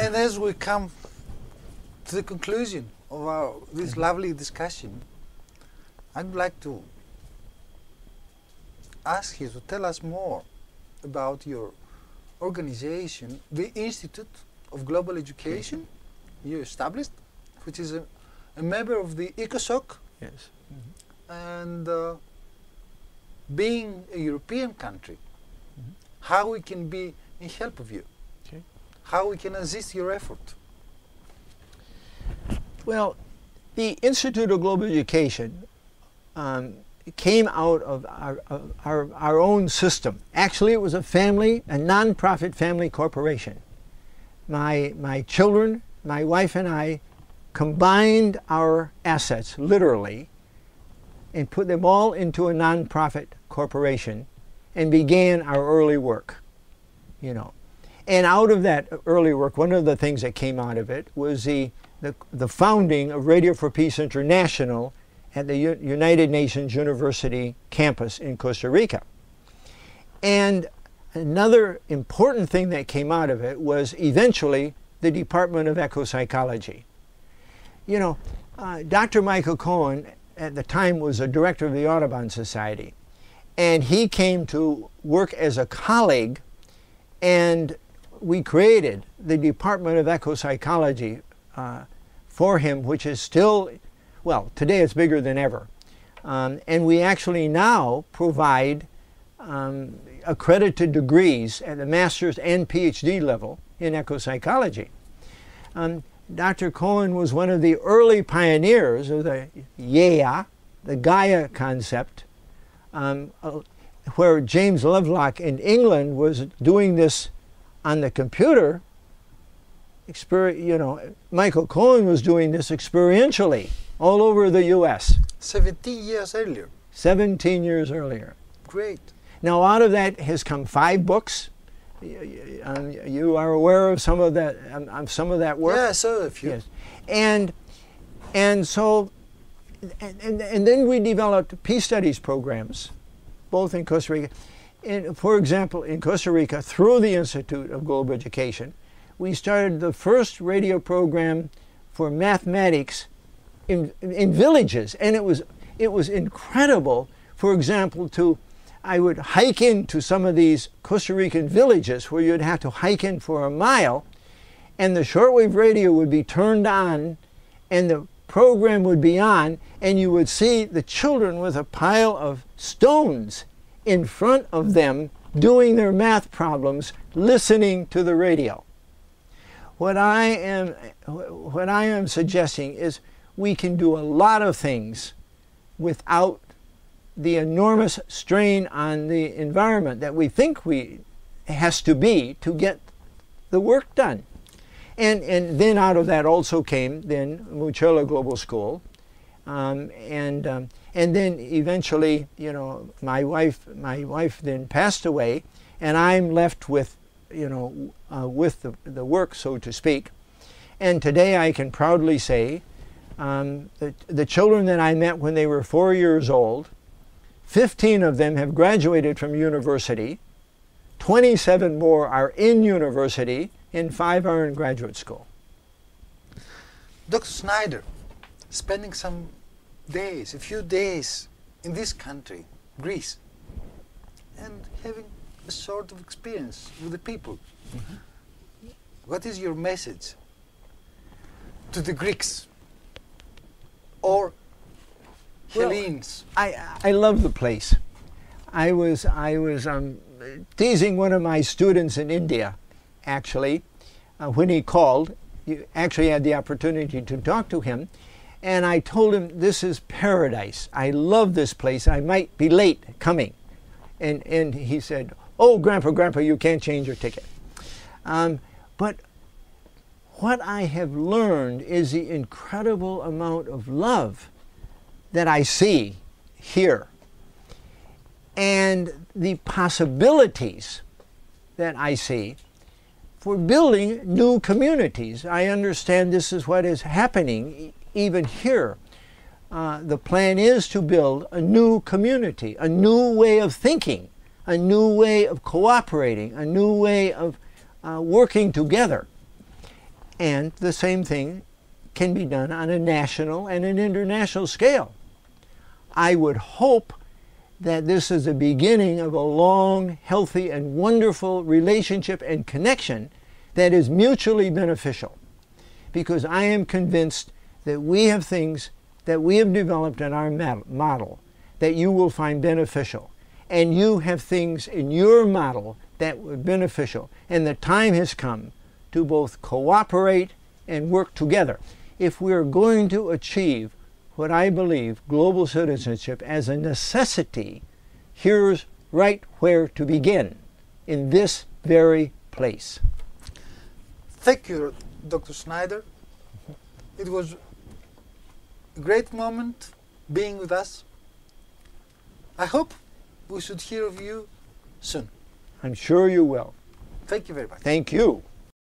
And as we come to the conclusion of this lovely discussion, I'd like to ask you to tell us more about your organization, the Institute of Global Education you established, which is a member of the ECOSOC. Yes. And being a European country, how we can be in help of you, how we can assist your effort. Well, the Institute of Global Education came out of our own system. Actually, it was a non-profit family corporation. My children, my wife and I combined our assets, literally, and put them all into a non-profit corporation and began our early work, you know. And out of that early work, one of the things that came out of it was the founding of Radio for Peace International at the United Nations University campus in Costa Rica. And another important thing that came out of it was eventually the Department of Ecopsychology. You know, Dr. M.K.O. at the time was a director of the Audubon Society, and he came to work as a colleague, and we created the Department of Ecopsychology for him, which is still, well, today it's bigger than ever. And we actually now provide accredited degrees at the master's and PhD level in ecopsychology. Dr. Cohen was one of the early pioneers of the the Gaia concept, where James Lovelock in England was doing this on the computer. You know, Michael Cohen was doing this experientially all over the U.S. 17 years earlier. 17 years earlier. Great. Now, out of that has come 5 books. You are aware of some of that work? Yeah, I saw a few. Yes. And so, and then we developed peace studies programs, both in Costa Rica. And for example, in Costa Rica, through the Institute of Global Education, we started the first radio program for mathematics in villages, and it was incredible. For example, I would hike into some of these Costa Rican villages where you'd have to hike in for a mile, and the shortwave radio would be turned on, and the program would be on, and you would see the children with a pile of stones in front of them doing their math problems, listening to the radio. What I am suggesting is we can do a lot of things without the enormous strain on the environment that we think has to be to get the work done. And then out of that also came then Mucella Global School, and then eventually, you know, my wife then passed away, and I'm left with, you know, with the work, so to speak. And today I can proudly say the children that I met when they were 4 years old, 15 of them have graduated from university, 27 more are in university, and 5 are in graduate school. Dr. Schneider, spending some days, a few days in this country, Greece, and having a sort of experience with the people, what is your message to the Greeks or Hellenes? I love the place. I was teasing one of my students in India, actually, when he called. You actually had the opportunity to talk to him, and I told him, this is paradise. I love this place. I might be late coming. And he said, oh, Grandpa, you can't change your ticket. But what I have learned is the incredible amount of love that I see here, and the possibilities that I see for building new communities. I understand this is what is happening even here. The plan is to build a new community, a new way of thinking, a new way of cooperating, a new way of working together. And the same thing can be done on a national and an international scale. I would hope that this is the beginning of a long, healthy, and wonderful relationship and connection that is mutually beneficial. Because I am convinced that we have things that we have developed in our model that you will find beneficial. And you have things in your model that were beneficial. And the time has come to both cooperate and work together. If we are going to achieve what I believe global citizenship as a necessity, here's right where to begin, in this very place. Thank you, Dr. Schneider. It was a great moment being with us. I hope we should hear of you soon. I'm sure you will. Thank you very much. Thank you.